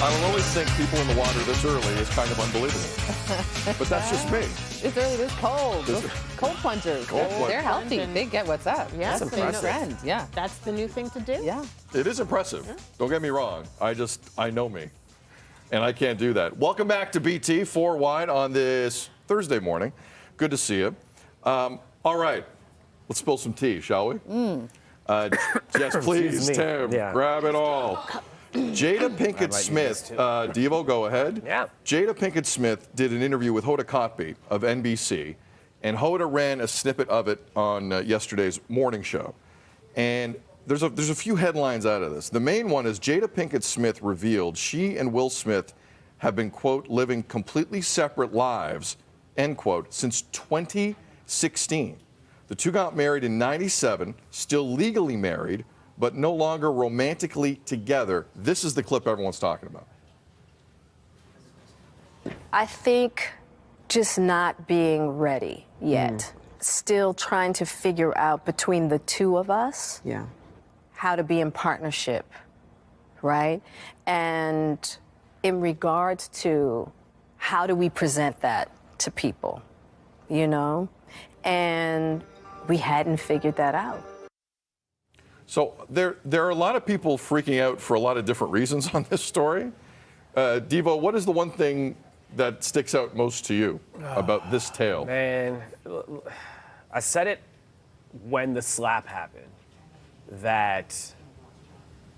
I will always think people in the water this early is kind of unbelievable. But that's just me. It's early, it's cold. Those cold plungers. They're healthy. They get what's up. Yeah, That's the new trend. Yeah. That's the new thing to do. Yeah. It is impressive. Don't get me wrong. I know me. And I can't do that. Welcome back to BT 4 Wide on this Thursday morning. Good to see you. All right. Let's spill some tea, shall we? Yes, please, Tim. Yeah. Grab it all. Jada Pinkett Smith, Devo, go ahead. Yeah. Jada Pinkett Smith did an interview with Hoda Kotb of NBC, and Hoda ran a snippet of it on yesterday's morning show. And there's a few headlines out of this. The main one is Jada Pinkett Smith revealed she and Will Smith have been, quote, living completely separate lives, end quote, since 2016. The two got married in '97, still legally married, but no longer romantically together. This is the clip everyone's talking about. I think just not being ready yet. Still trying to figure out between the two of us how to be in partnership, right? And in regards to how do we present that to people, you know? And we hadn't figured that out. So there are a lot of people freaking out for a lot of different reasons on this story. Devo, what is the one thing that sticks out most to you about this tale? Man, I said it when the slap happened, that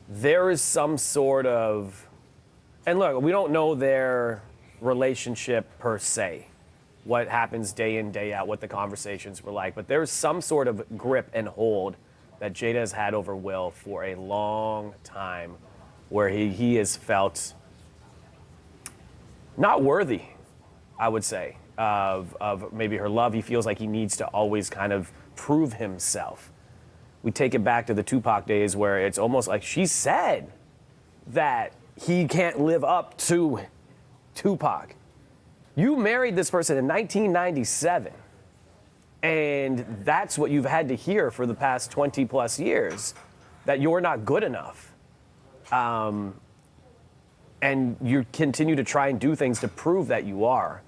there is some sort of, and look, we don't know their relationship per se, what happens day in, day out, what the conversations were like, but there's some sort of grip and hold that Jada has had over Will for a long time, where he has felt not worthy, I would say, of maybe her love. He feels like he needs to always kind of prove himself. We take it back to the Tupac days where it's almost like she said that he can't live up to Tupac. You married this person in 1997. And that's what you've had to hear for the past 20 plus years, that you're not good enough. And you continue to try and do things to prove that you are.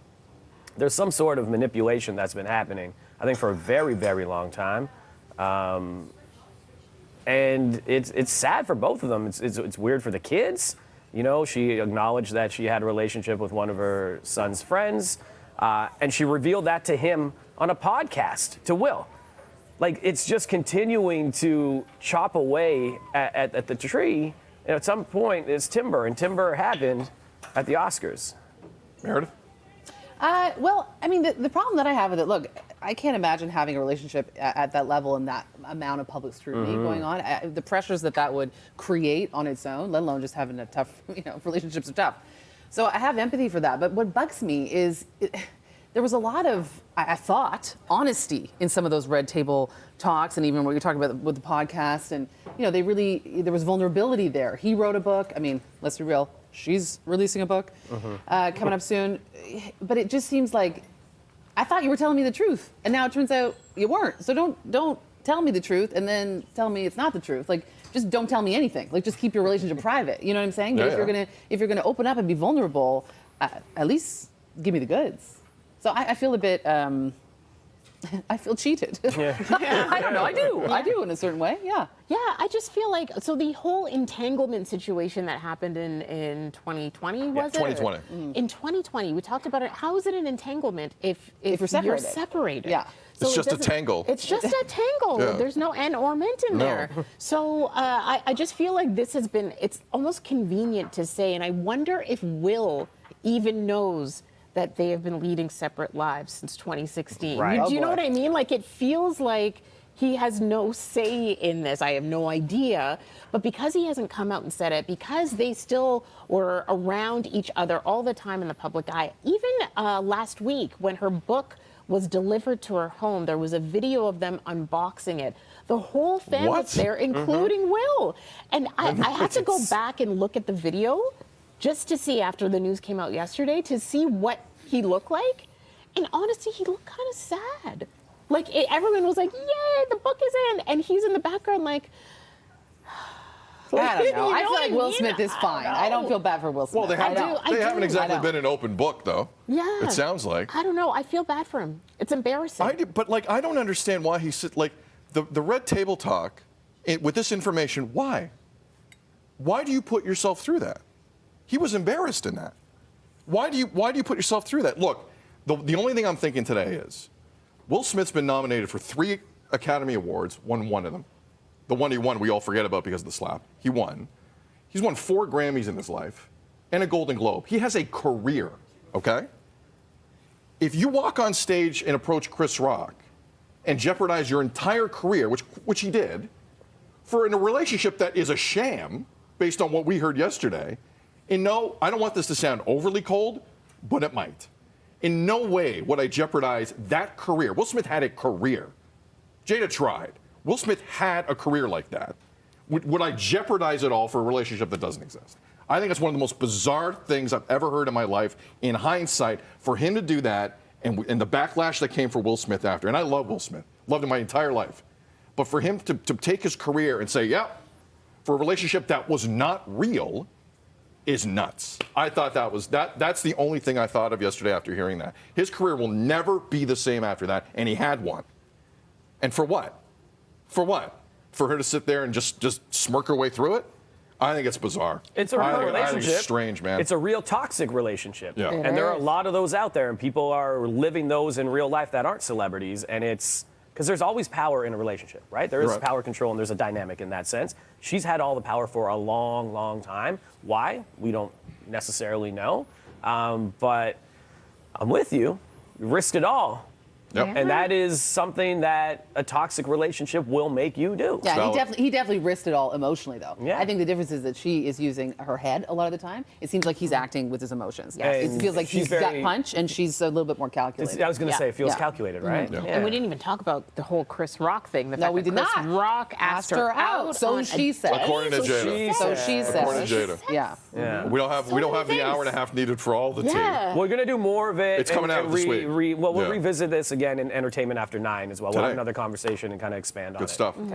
There's some sort of manipulation that's been happening, I think, for a very, very long time. And it's sad for both of them. It's weird for the kids. You know, she acknowledged that she had a relationship with one of her son's friends, and she revealed that to him on a podcast, to Will. Like, it's just continuing to chop away at the tree. And at some point, it's timber, and timber happened at the Oscars. Meredith? Well, I mean, the problem that I have with it, look, I can't imagine having a relationship at that level and that amount of public scrutiny going on. The pressures that would create on its own, let alone just having a tough, relationships are tough. So I have empathy for that. But what bugs me is there was a lot of, I thought, honesty in some of those red table talks, and even what you're talking about with the podcast. And, there was vulnerability there. He wrote a book. I mean, let's be real. She's releasing a book coming up soon. But it just seems like, I thought you were telling me the truth, and now it turns out you weren't. So don't tell me the truth and then tell me it's not the truth. Like, just don't tell me anything. Like, just keep your relationship private. You know what I'm saying? But if you're gonna open up and be vulnerable, at least give me the goods. So I feel a bit. I feel cheated. I don't know. I do in a certain way. Yeah. Yeah, I just feel like, so the whole entanglement situation that happened in 2020, was it? 2020. In 2020, we talked about it. How is it an entanglement if you're separated? Yeah. So it's just a tangle. It's just a tangle. Yeah. There's no and or meant in there. So I just feel like this has been, it's almost convenient to say, and I wonder if Will even knows that they have been leading separate lives since 2016. Right. Do you know what I mean? Like, it feels like he has no say in this. I have no idea. But because he hasn't come out and said it, because they still were around each other all the time in the public eye, even last week when her book was delivered to her home, there was a video of them unboxing it. The whole family was there, including Will. And I had to go back and look at the video just to see, after the news came out yesterday, to see what he looked like. And honestly, he looked kind of sad. Like, everyone was like, yay, the book is in. And he's in the background like, I don't know. You I know feel what like I Will mean? Smith is fine. I don't feel bad for Will Smith. Well, they haven't exactly been an open book, though. Yeah. It sounds like. I don't know. I feel bad for him. It's embarrassing. But I don't understand why the red table talk with this information. Why? Why do you put yourself through that? He was embarrassed in that. Why do you put yourself through that? Look, the only thing I'm thinking today is Will Smith's been nominated for 3 Academy Awards, won one of them. The one he won, we all forget about because of the slap. He won. He's won 4 Grammys in his life and a Golden Globe. He has a career, okay? If you walk on stage and approach Chris Rock and jeopardize your entire career, which he did, for in a relationship that is a sham, based on what we heard yesterday, and no, I don't want this to sound overly cold, but it might. In no way would I jeopardize that career. Will Smith had a career. Jada tried. Will Smith had a career like that. Would I jeopardize it all for a relationship that doesn't exist? I think it's one of the most bizarre things I've ever heard in my life. In hindsight, for him to do that and the backlash that came for Will Smith after, and I love Will Smith, loved him my entire life, but for him to take his career and say, yeah, for a relationship that was not real, is nuts. I thought that's the only thing I thought of yesterday after hearing that. His career will never be the same after that, and he had one. And for what? For what? For her to sit there and just smirk her way through it? I think it's bizarre. It's a real relationship. I think it's strange, man. It's a real toxic relationship. Yeah. And there are a lot of those out there, and people are living those in real life that aren't celebrities, and it's because there's always power in a relationship, right? There is Right. power control, and there's a dynamic in that sense. She's had all the power for a long, long time. Why? We don't necessarily know. But I'm with you. You risked it all. Yep. Yeah. And that is something that a toxic relationship will make you do. Yeah, Valid. he definitely risked it all emotionally, though. Yeah. I think the difference is that she is using her head a lot of the time. It seems like he's acting with his emotions. Yes. It feels like She's he's got very- punch, and she's a little bit more calculated. I was going to say, it feels Yeah. calculated, right? Yeah. And we didn't even talk about the whole Chris Rock thing. The No, fact we that did Chris not. Rock asked her out. So on she a said. According to Jada. So she said. According to Jada. Yeah. Yeah. We don't have the hour and a half needed for all the tea. Yeah. We're going to do more of it. It's coming out this week. We'll Yeah. revisit this again in Entertainment After 9 as well. We'll have Today. another conversation and kind of expand on it. Good stuff.